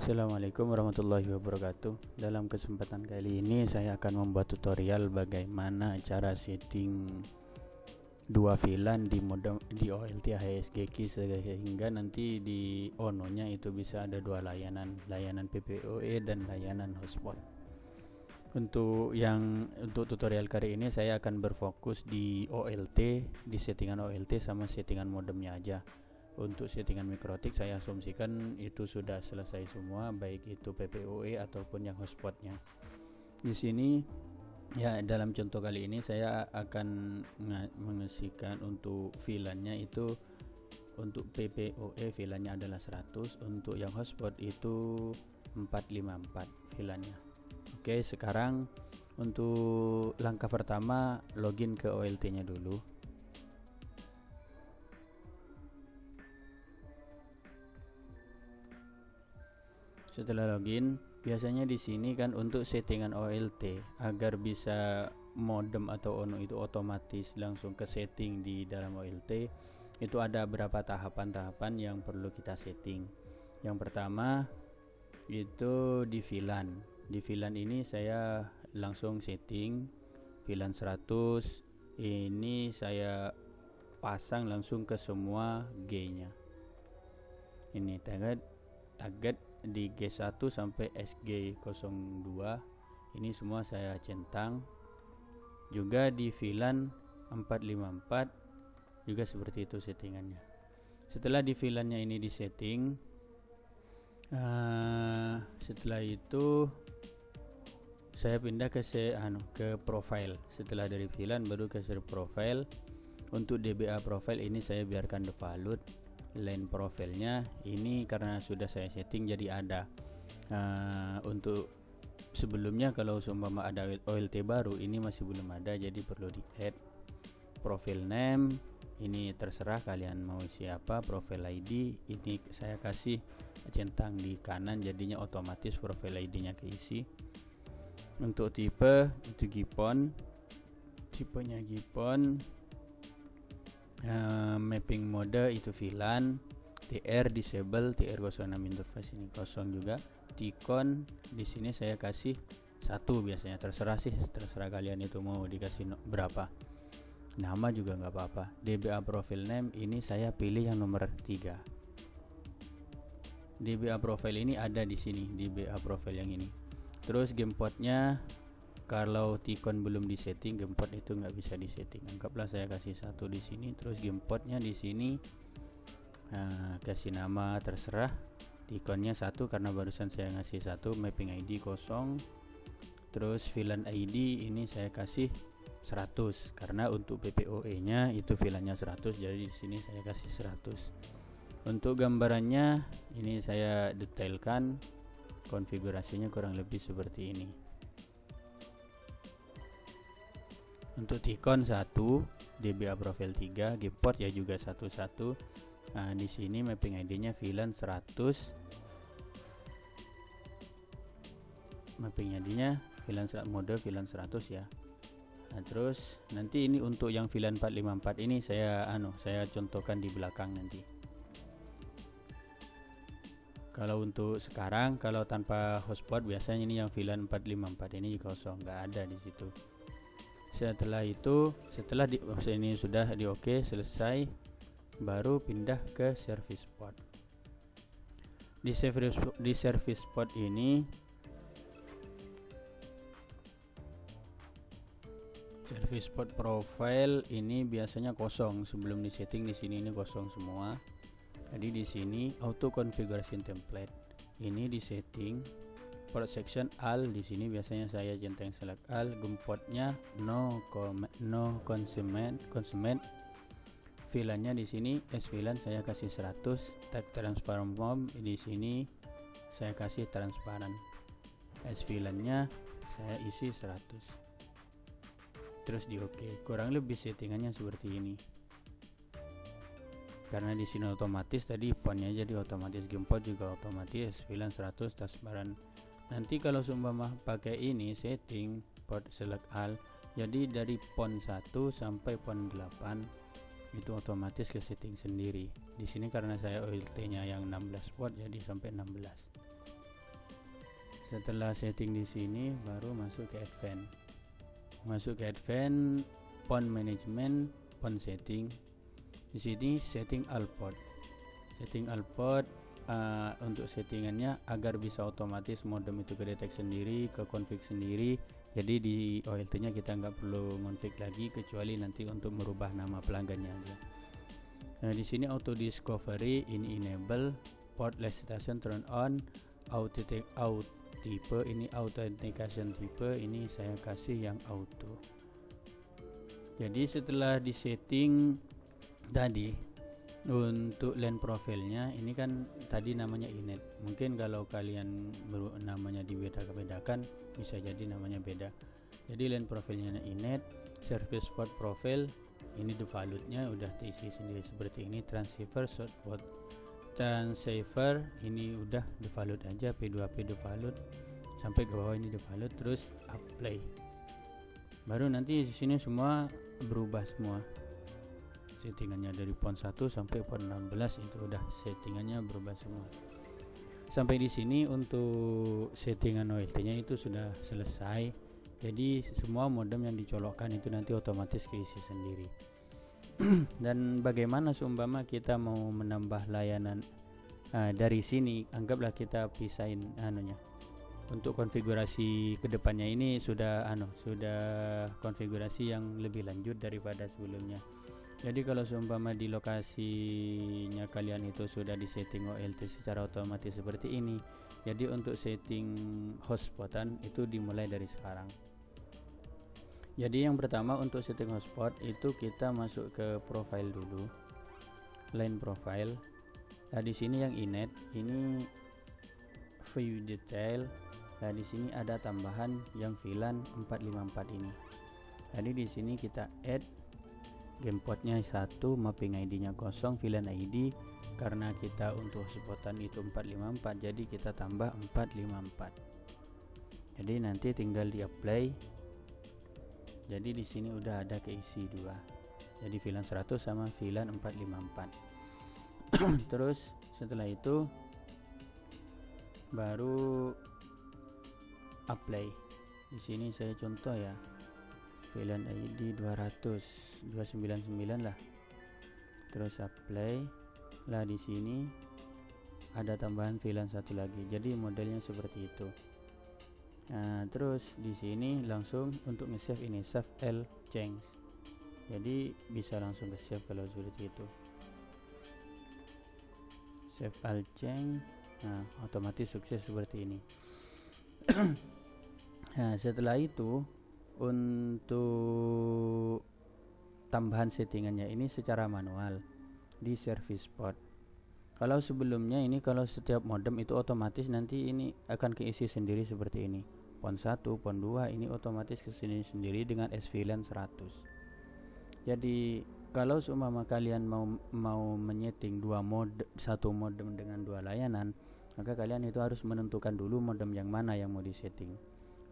Assalamualaikum warahmatullahi wabarakatuh. Dalam kesempatan kali ini saya akan membuat tutorial bagaimana cara setting dua VLAN di modem di OLT HSG Key sehingga nanti di ONO nya itu bisa ada dua layanan PPOE dan layanan hotspot. Untuk tutorial kali ini saya akan berfokus di OLT, di settingan OLT sama settingan modemnya aja. Untuk settingan mikrotik saya asumsikan itu sudah selesai semua, baik itu PPOE ataupun yang hotspotnya. Di sini ya, dalam contoh kali ini saya akan mengisikan untuk VLAN-nya itu, untuk PPOE VLAN-nya adalah 100, untuk yang hotspot itu 454 VLAN-nya. Oke, sekarang untuk langkah pertama login ke OLT-nya dulu. Setelah login, biasanya di sini kan untuk settingan OLT agar bisa modem atau ONO itu otomatis langsung ke setting di dalam OLT, itu ada beberapa tahapan-tahapan yang perlu kita setting. Yang pertama itu di VLAN. Di VLAN ini saya langsung setting VLAN 100. Ini saya pasang langsung ke semua G-nya. Ini target di G1 sampai SG02 ini semua saya centang. Juga di VLAN 454 juga seperti itu settingannya. Setelah di VLAN-nya ini disetting, setelah itu saya pindah ke profile. Setelah dari VLAN baru ke profile. Untuk DBA profile ini saya biarkan default. Line profilnya ini karena sudah saya setting jadi ada. Untuk sebelumnya kalau seumpama ada OLT baru ini masih belum ada, jadi perlu di add. Profile name ini terserah kalian mau siapa. Profile ID ini saya kasih centang di kanan, jadinya otomatis profile ID-nya keisi. Untuk tipe itu GPON, tipenya GPON. Mapping mode itu VLAN. TR disable, TR06 interface ini kosong juga. Ticon di sini saya kasih 1 biasanya, terserah kalian itu mau dikasih berapa. Nama juga nggak apa-apa. DBA profile name ini saya pilih yang nomor 3. DBA profile ini ada di sini, DBA profile yang ini. Terus gameport-nya kalau Ticon belum disetting, gameport itu nggak bisa disetting. Anggaplah saya kasih 1 di sini, terus gameport-nya di sini kasih nama terserah. Ticonnya 1 karena barusan saya ngasih 1. Mapping ID kosong. Terus VLAN ID ini saya kasih 100 karena untuk PPOE-nya itu VLAN-nya 100, jadi di sini saya kasih 100. Untuk gambarannya ini saya detailkan, konfigurasinya kurang lebih seperti ini. Untuk Ticon 1, DBA profile 3, Gport ya juga 11. Nah, di sini mapping ID-nya VLAN 100. Mapping ID-nya VLAN mode VLAN 100 ya. Nah, terus nanti ini untuk yang VLAN 454 ini saya contohkan di belakang nanti. Kalau untuk sekarang, kalau tanpa hotspot biasanya ini yang VLAN 454 ini kosong, nggak ada di situ. Setelah itu, ini sudah di oke, selesai, baru pindah ke service port. Di service port ini service port profile ini biasanya kosong sebelum disetting. Di sini ini kosong semua. Jadi di sini auto configuration template ini disetting. Port section all, di sini biasanya saya centang select all. Gameport-nya no consummate. VLAN-nya di sini VLAN saya kasih 100. Tag transform di sini saya kasih transparan. VLAN-nya saya isi 100. Terus di oke. Kurang lebih settingannya seperti ini. Karena di sini otomatis tadi ponnya jadi otomatis, gameport juga otomatis, VLAN 100 transparan. Nanti kalau seumpama pakai ini setting port select all, jadi dari pon 1 sampai pon 8 itu otomatis ke setting sendiri. Di sini karena saya OLT-nya yang 16 port jadi sampai 16. Setelah setting di sini baru masuk ke advance. PON management, PON setting. Di sini setting all port. Untuk settingannya agar bisa otomatis modem itu kedetek sendiri, ke config sendiri. Jadi di OLT-nya kita nggak perlu config lagi kecuali nanti untuk merubah nama pelanggannya aja. Nah, di sini auto discovery ini enable, port list station turn on, tipe ini authentication type ini saya kasih yang auto. Jadi setelah disetting tadi untuk LAN profilnya ini kan tadi namanya inet. Mungkin kalau kalian namanya dibedakan bisa jadi namanya beda. Jadi LAN profilnya inet, service port profile ini defaultnya udah terisi sendiri seperti ini. Transceiver ini udah default aja, P2P default sampai ke bawah ini default, terus apply. Baru nanti di sini semua berubah semua. Settingannya dari PON 1 sampai PON 16 itu udah settingannya berubah semua. Sampai di sini untuk settingan OLT-nya itu sudah selesai. Jadi semua modem yang dicolokkan itu nanti otomatis keisi sendiri. Dan bagaimana seumpama kita mau menambah layanan dari sini, anggaplah kita pisahin untuk konfigurasi kedepannya ini sudah konfigurasi yang lebih lanjut daripada sebelumnya. Jadi kalau seumpama di lokasinya kalian itu sudah disetting OLT secara otomatis seperti ini, jadi untuk setting hotspotan itu dimulai dari sekarang. Jadi yang pertama untuk setting hotspot itu kita masuk ke profile dulu, line profile. Nah di sini yang inet ini view detail. Nah di sini ada tambahan yang VLAN 454 ini. Jadi di sini kita add gameportnya 1, mapping ID-nya 0, VLAN ID karena kita untuk hotspotan itu 454, jadi kita tambah 454. Jadi nanti tinggal di apply. Jadi di sini udah ada keisi 2. Jadi VLAN 100 sama VLAN 454. Terus setelah itu baru apply. Di sini saya contoh ya. VLAN ID 299 lah. Terus apply. Lah di sini ada tambahan VLAN 1 lagi. Jadi modelnya seperti itu. Nah, terus di sini langsung untuk nge-save ini save L change. Jadi bisa langsung ke save kalau seperti itu. Save L change. Nah, otomatis sukses seperti ini. Nah, setelah itu untuk tambahan settingannya ini secara manual di service port. Kalau sebelumnya ini kalau setiap modem itu otomatis nanti ini akan keisi sendiri seperti ini. PON 1, PON 2 ini otomatis kesini sendiri dengan SVLAN 100. Jadi kalau seumpama kalian mau menyeting satu modem dengan 2 layanan, maka kalian itu harus menentukan dulu modem yang mana yang mau disetting.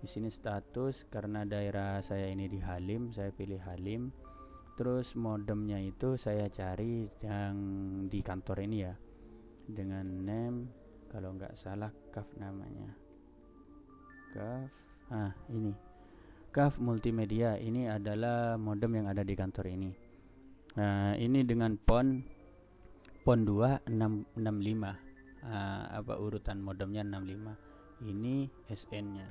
Di sini status, karena daerah saya ini di Halim, saya pilih Halim. Terus modemnya itu saya cari yang di kantor ini ya, dengan name kalau nggak salah CAF namanya. CAF, ini CAF multimedia, ini adalah modem yang ada di kantor ini. Nah ini dengan PON 2 665, urutan modemnya 65. Ini SN nya.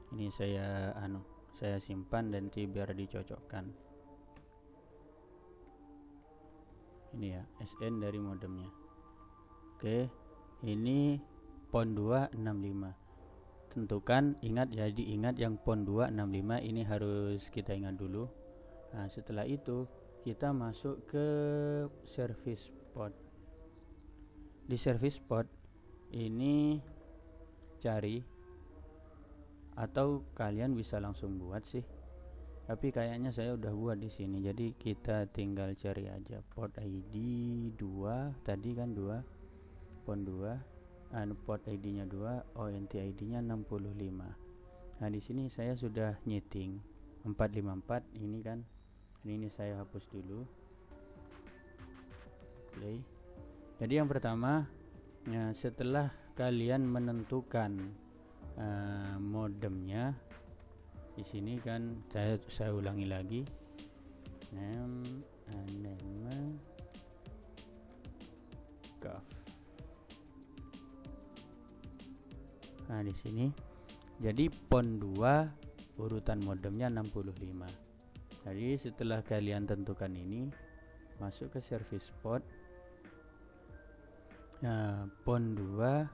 Ini saya simpan dan biar dicocokkan. Ini ya SN dari modemnya. Oke, ini PON 265. Tentukan, ingat yang PON 265 ini harus kita ingat dulu. Nah, setelah itu kita masuk ke service port. Di service port ini cari, atau kalian bisa langsung buat sih. Tapi kayaknya saya udah buat di sini. Jadi kita tinggal cari aja port ID 2, tadi kan 2, PON 2. Port ID-nya 2, ONT ID-nya 65. Nah, di sini saya sudah nyeting 454 ini kan. Ini saya hapus dulu. Play. Jadi yang pertama, setelah kalian menentukan modemnya. Di sini kan saya ulangi lagi, name gov. Nah, di sini jadi pon 2 urutan modemnya 65. Jadi setelah kalian tentukan ini, masuk ke service port. Nah, pon 2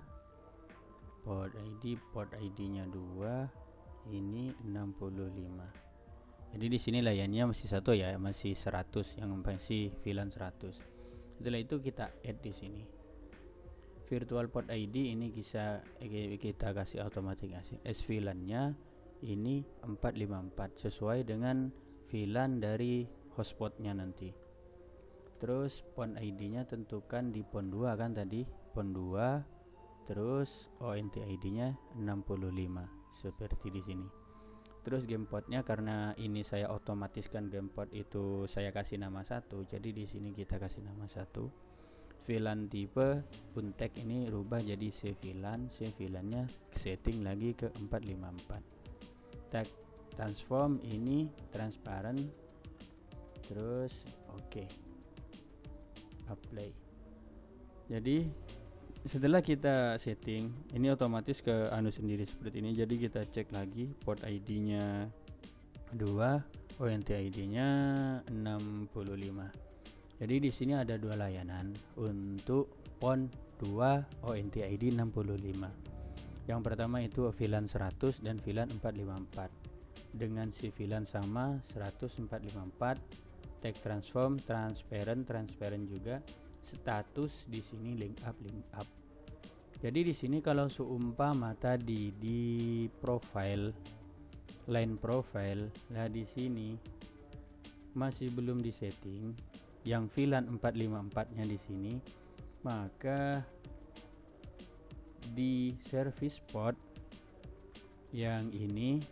port ID-nya 2, ini 65. Jadi di sini layannya masih satu ya, masih 100, yang masih VLAN 100. Setelah itu kita add di sini. Virtual port ID ini kita kasih otomatis as VLAN-nya ini 454 sesuai dengan VLAN dari hotspotnya nanti. Terus pon ID-nya tentukan di pon 2 kan tadi, pon 2, terus ONT ID-nya 65 seperti di sini. Terus gameport-nya karena ini saya otomatiskan gameport itu saya kasih nama 1, jadi di sini kita kasih nama 1. VLAN tipe Untek ini rubah jadi CVLAN, CVLAN-nya setting lagi ke 454. Tag transform ini transparent, terus oke. Apply. Jadi setelah kita setting ini otomatis ke sendiri seperti ini. Jadi kita cek lagi port ID-nya 2, ONT ID-nya 65. Jadi di sini ada 2 layanan untuk pon 2 ONT ID 65. Yang pertama itu VLAN 100 dan VLAN 454 dengan si VLAN sama 100/454. Tag transform transparent juga. Status di sini link up. Jadi di sini kalau seumpama tadi di profile line profile, lah di sini masih belum disetting yang VLAN 454-nya di sini, maka di service port yang ini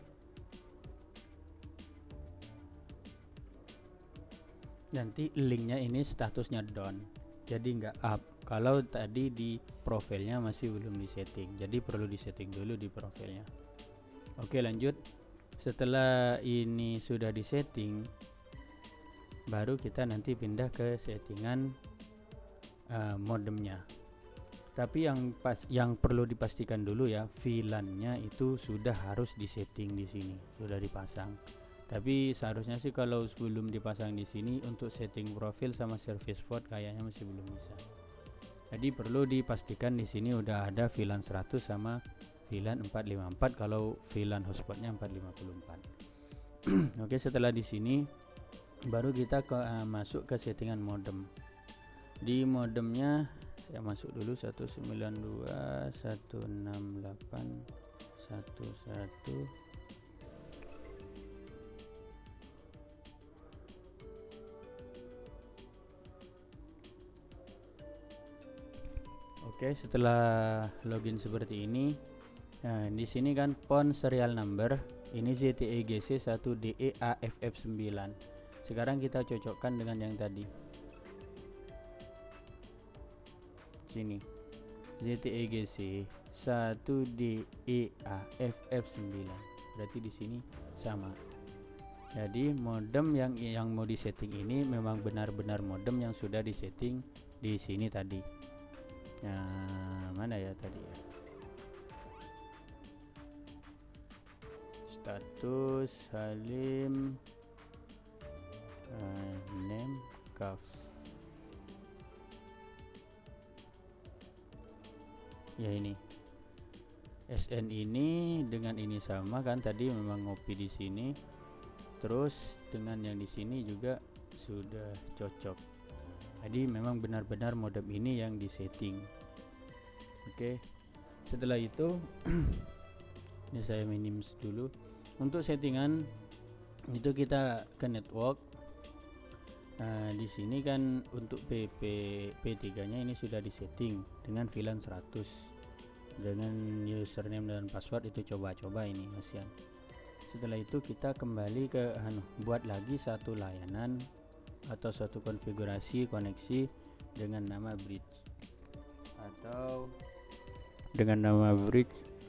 nanti linknya ini statusnya down, jadi nggak up. Kalau tadi di profilnya masih belum disetting, jadi perlu disetting dulu di profilnya. Oke, lanjut. Setelah ini sudah disetting, baru kita nanti pindah ke settingan modemnya. Tapi yang perlu dipastikan dulu ya, VLAN-nya itu sudah harus disetting di sini, sudah dipasang. Tapi seharusnya sih kalau sebelum dipasang di sini untuk setting profil sama service port kayaknya masih belum bisa. Jadi perlu dipastikan di sini udah ada VLAN 100 sama VLAN 454 kalau VLAN hotspotnya 454. Oke, setelah di sini baru kita masuk ke settingan modem. Di modemnya saya masuk dulu 192.168.11. Oke, setelah login seperti ini, nah di sini kan pon serial number ini ZTEGC 1DEAFF9. Sekarang kita cocokkan dengan yang tadi. Sini ZTEGC 1DEAFF9. Berarti di sini sama. Jadi modem yang mau disetting ini memang benar-benar modem yang sudah disetting di sini tadi. Nah, mana ya tadi ya? Status Halim name gov. Ya ini. SN ini dengan ini sama kan, tadi memang ngopi di sini. Terus dengan yang di sini juga sudah cocok. Jadi memang benar-benar modem ini yang disetting. Oke. Setelah itu ini saya minimize dulu. Untuk settingan itu kita ke network. Nah, di sini kan untuk P3-nya ini sudah disetting dengan VLAN 100 dengan username dan password itu coba-coba ini kasihan. Setelah itu kita kembali ke buat lagi satu layanan atau suatu konfigurasi koneksi dengan nama bridge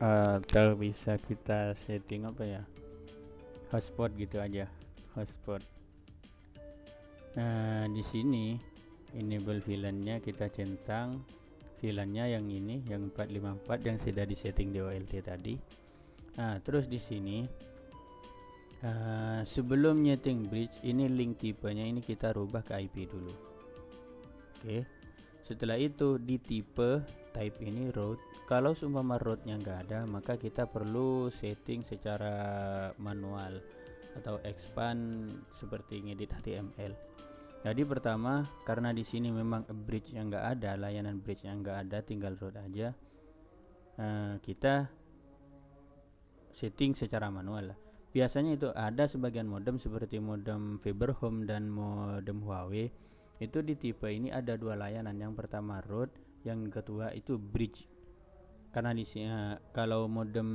atau bisa kita setting apa ya, hotspot gitu aja, hotspot. Nah di sini enable VLAN-nya kita centang VLAN-nya yang ini, yang 454 yang sudah disetting di OLT tadi. Nah terus di sini sebelum nyeting bridge, ini link tipenya ini kita rubah ke IP dulu. Oke, setelah itu di tipe type ini route. Kalau seumpama route-nya nggak ada, maka kita perlu setting secara manual atau expand seperti ngedit HTML. Jadi pertama, karena di sini memang bridge-nya nggak ada, layanan bridge-nya nggak ada, tinggal route aja, kita setting secara manual lah. Biasanya itu ada sebagian modem seperti modem Fiberhome dan modem Huawei, itu di tipe ini ada dua layanan. Yang pertama route, yang kedua itu bridge. Karena di sini kalau modem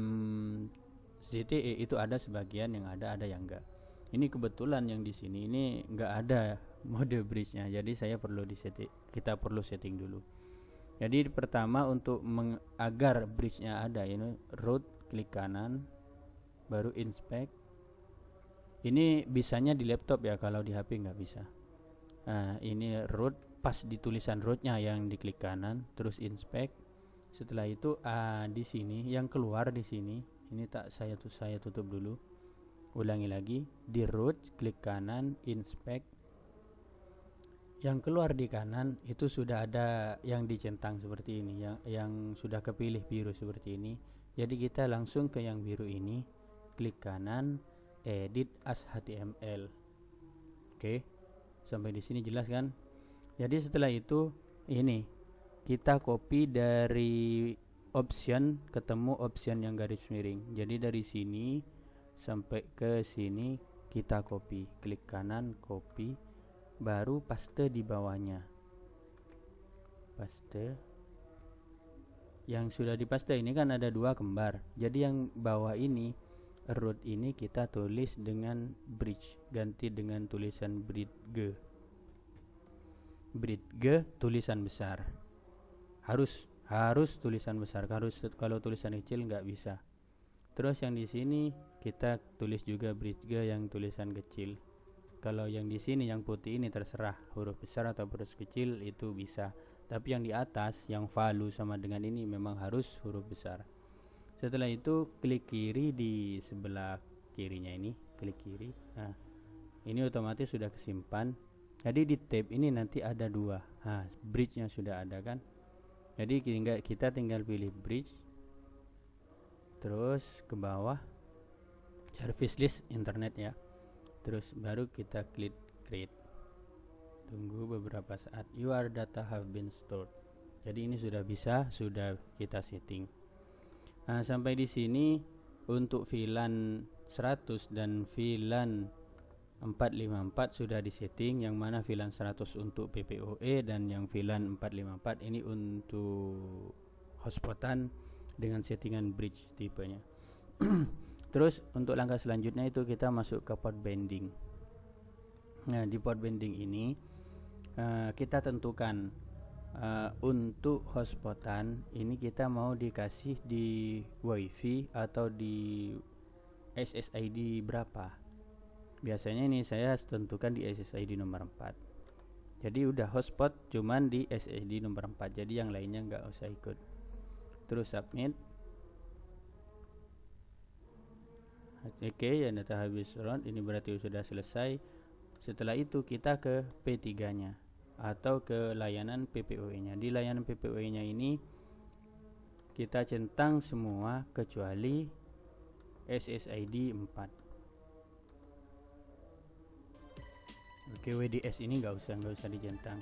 ZTE itu ada sebagian yang ada yang enggak. Ini kebetulan yang di sini ini enggak ada mode bridge-nya, jadi kita perlu setting dulu. Jadi pertama untuk agar bridge-nya ada, ini route, klik kanan, baru inspect. Ini bisanya di laptop ya, kalau di HP nggak bisa. Nah ini route, pas di tulisan route-nya yang diklik kanan, terus inspect. Setelah itu di sini yang keluar di sini, ini saya tutup dulu. Ulangi lagi, di route klik kanan, inspect. Yang keluar di kanan itu sudah ada yang dicentang seperti ini, yang sudah kepilih biru seperti ini. Jadi kita langsung ke yang biru ini, klik kanan, edit as HTML. Oke, sampai di sini jelas kan? Jadi setelah itu ini kita copy dari option, ketemu option yang garis miring. Jadi dari sini sampai ke sini kita copy, klik kanan, copy, baru paste di bawahnya. Paste. Yang sudah dipaste ini kan ada dua kembar. Jadi yang bawah ini, root ini kita tulis dengan bridge, ganti dengan tulisan bridge tulisan besar. Harus tulisan besar. Kalau tulisan kecil nggak bisa. Terus yang di sini kita tulis juga bridge yang tulisan kecil. Kalau yang di sini yang putih ini terserah huruf besar atau huruf kecil itu bisa. Tapi yang di atas yang value sama dengan ini memang harus huruf besar. Setelah itu klik kiri di sebelah kirinya ini, klik kiri. Nah, ini otomatis sudah kesimpan. Jadi di tab ini nanti ada dua. Nah, bridge-nya sudah ada kan? Jadi kita tinggal pilih bridge. Terus ke bawah service list internet ya. Terus baru kita klik create. Tunggu beberapa saat. Your data have been stored. Jadi ini sudah bisa, sudah kita setting. Nah, sampai di sini untuk VLAN 100 dan VLAN 454 sudah disetting, yang mana VLAN 100 untuk PPOE dan yang VLAN 454 ini untuk hotspotan dengan settingan bridge tipenya. Terus untuk langkah selanjutnya itu kita masuk ke port binding. Nah di port binding ini kita tentukan untuk hotspotan ini kita mau dikasih di WiFi atau di SSID berapa. Biasanya ini saya tentukan di SSID nomor 4. Jadi udah hotspot cuman di SSID nomor 4, jadi yang lainnya nggak usah ikut. Terus submit. Oke, yang data habis run, ini berarti sudah selesai. Setelah itu kita ke P3 nya atau ke layanan PPOE nya. Di layanan PPOE nya ini kita centang semua kecuali SSID 4. Oke, WDS ini nggak usah dicentang.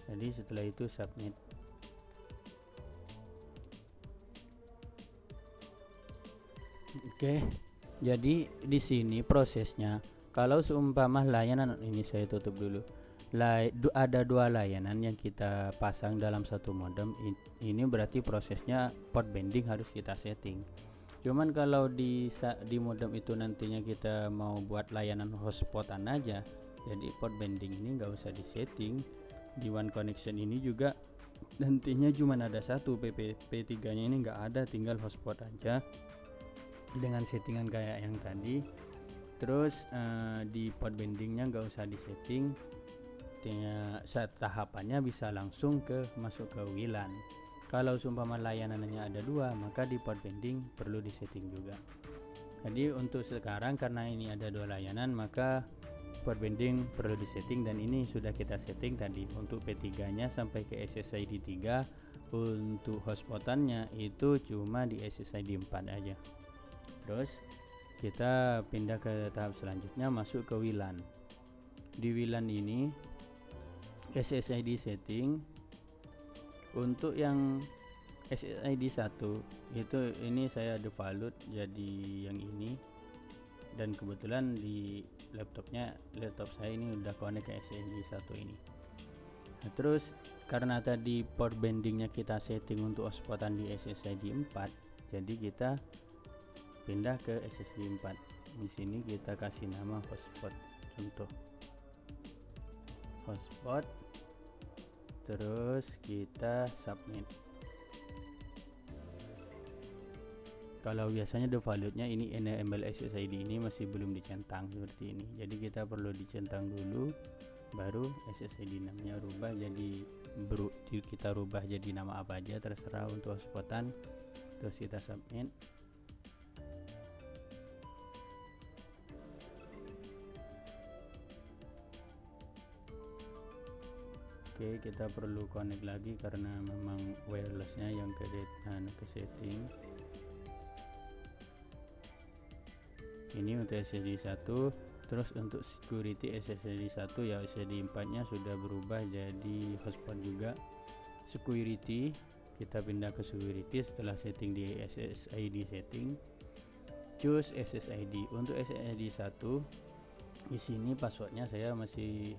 Jadi setelah itu submit. Oke, jadi di sini prosesnya, kalau seumpama layanan ini saya tutup dulu. Ada dua layanan yang kita pasang dalam satu modem. Ini berarti prosesnya port binding harus kita setting. Cuman kalau di modem itu nantinya kita mau buat layanan hotspotan aja, jadi port binding ini nggak usah disetting. Di one connection ini juga nantinya cuma ada satu, P3 nya ini nggak ada, tinggal hotspot aja dengan settingan kayak yang tadi. Terus di port bendingnya nggak usah disetting, saat tahapannya bisa langsung masuk ke WLAN. Kalau seumpama layanannya ada dua, maka di port bending perlu disetting juga. Jadi untuk sekarang karena ini ada dua layanan, maka port bending perlu disetting, dan ini sudah kita setting tadi. Untuk P3 nya sampai ke SSID 3, untuk hotspotannya itu cuma di SSID 4 aja. Terus kita pindah ke tahap selanjutnya, masuk ke WLAN. Di WLAN ini SSID setting. Untuk yang SSID 1 itu ini saya default jadi yang ini, dan kebetulan di laptop saya ini udah connect ke SSID 1 ini. Nah, terus karena tadi port bendingnya kita setting untuk hotspotan di SSID 4, jadi kita pindah ke SSID 4. Di sini kita kasih nama hotspot, contoh hotspot, terus kita submit. Kalau biasanya defaultnya ini enable SSID ini masih belum dicentang seperti ini, jadi kita perlu dicentang dulu, baru SSID namanya rubah jadi kita rubah jadi nama apa aja terserah untuk hotspotan. Terus kita submit. Oke, kita perlu connect lagi karena memang wirelessnya yang ke setting. Ini untuk SSD 1. Terus untuk security SSD 1 ya SSD 4 nya sudah berubah jadi hotspot juga. Security kita pindah ke security setelah setting di SSID setting. Choose SSID. Untuk SSID 1 di sini passwordnya saya masih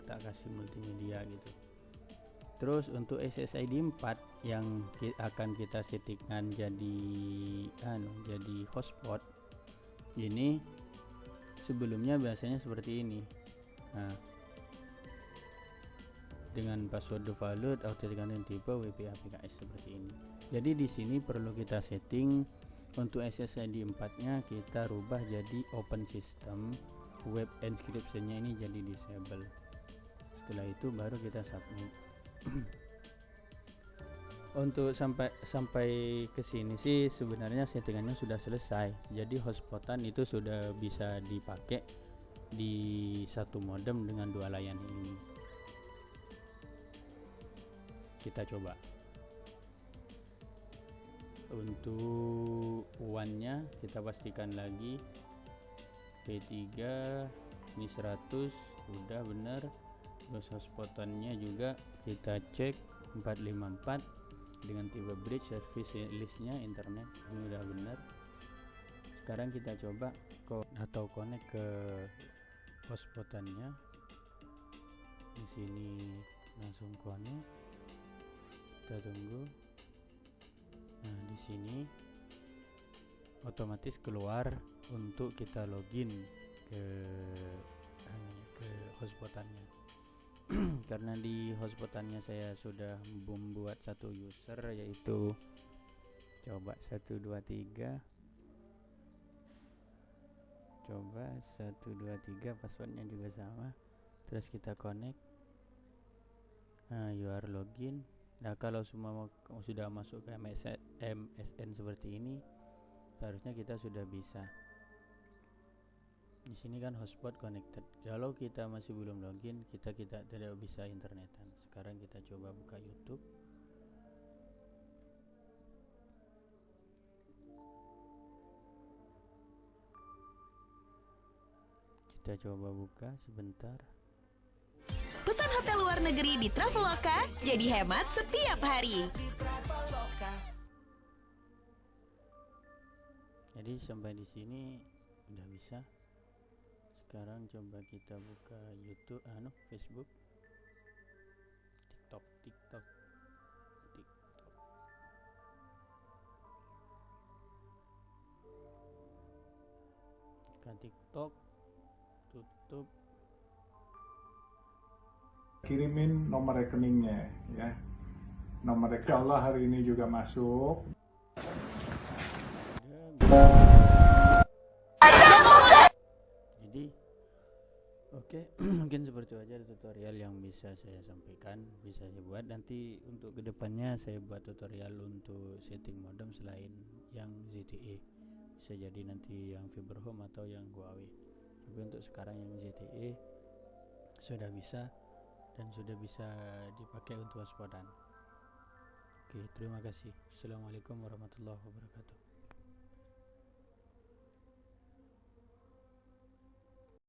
tak kasih multimedia gitu. Terus untuk SSID 4 yang akan kita settingkan jadi hotspot, ini sebelumnya biasanya seperti ini. Nah, dengan password default autenticator tipe WP APKS seperti ini. Jadi di sini perlu kita setting untuk SSID 4-nya kita rubah jadi open system, web encryption-nya ini jadi disable. Setelah itu baru kita submit. Untuk sampai ke sini sih sebenarnya settingannya sudah selesai. Jadi hotspotan itu sudah bisa dipakai di satu modem dengan dua layanan ini. Kita coba. Untuk WAN-nya kita pastikan lagi P3 ini 100 udah benar. Terus hotspotannya juga kita cek 454 dengan tipe bridge service listnya internet, ini udah benar. Sekarang kita coba connect ke hotspotannya. Di sini langsung connect, kita tunggu. Nah, di sini otomatis keluar untuk kita login ke hotspotannya. Karena di hotspotannya saya sudah membuat satu user, yaitu coba 123 passwordnya juga sama. Terus kita connect. Nah, you are login. Nah, kalau semua sudah masuk ke MSN seperti ini, seharusnya kita sudah bisa. Di sini kan hotspot connected. Kalau kita masih belum login, kita tidak bisa internetan. Sekarang kita coba buka YouTube. Kita coba buka sebentar. Pesan hotel luar negeri di Traveloka jadi hemat setiap hari. Jadi sampai di sini udah bisa. Sekarang coba kita buka YouTube, Facebook, TikTok. Buka TikTok, tutup. Kirimin nomor rekeningnya ya. Nomor insya Allah hari ini juga masuk. Jadi oke, mungkin seperti itu aja tutorial yang bisa saya sampaikan, bisa saya buat. Nanti untuk kedepannya saya buat tutorial untuk setting modem selain yang ZTE, bisa jadi nanti yang fiber home atau yang Huawei. Tapi untuk sekarang yang ZTE sudah bisa dan sudah bisa dipakai untuk waspadaan. Oke, terima kasih. Assalamualaikum warahmatullahi wabarakatuh.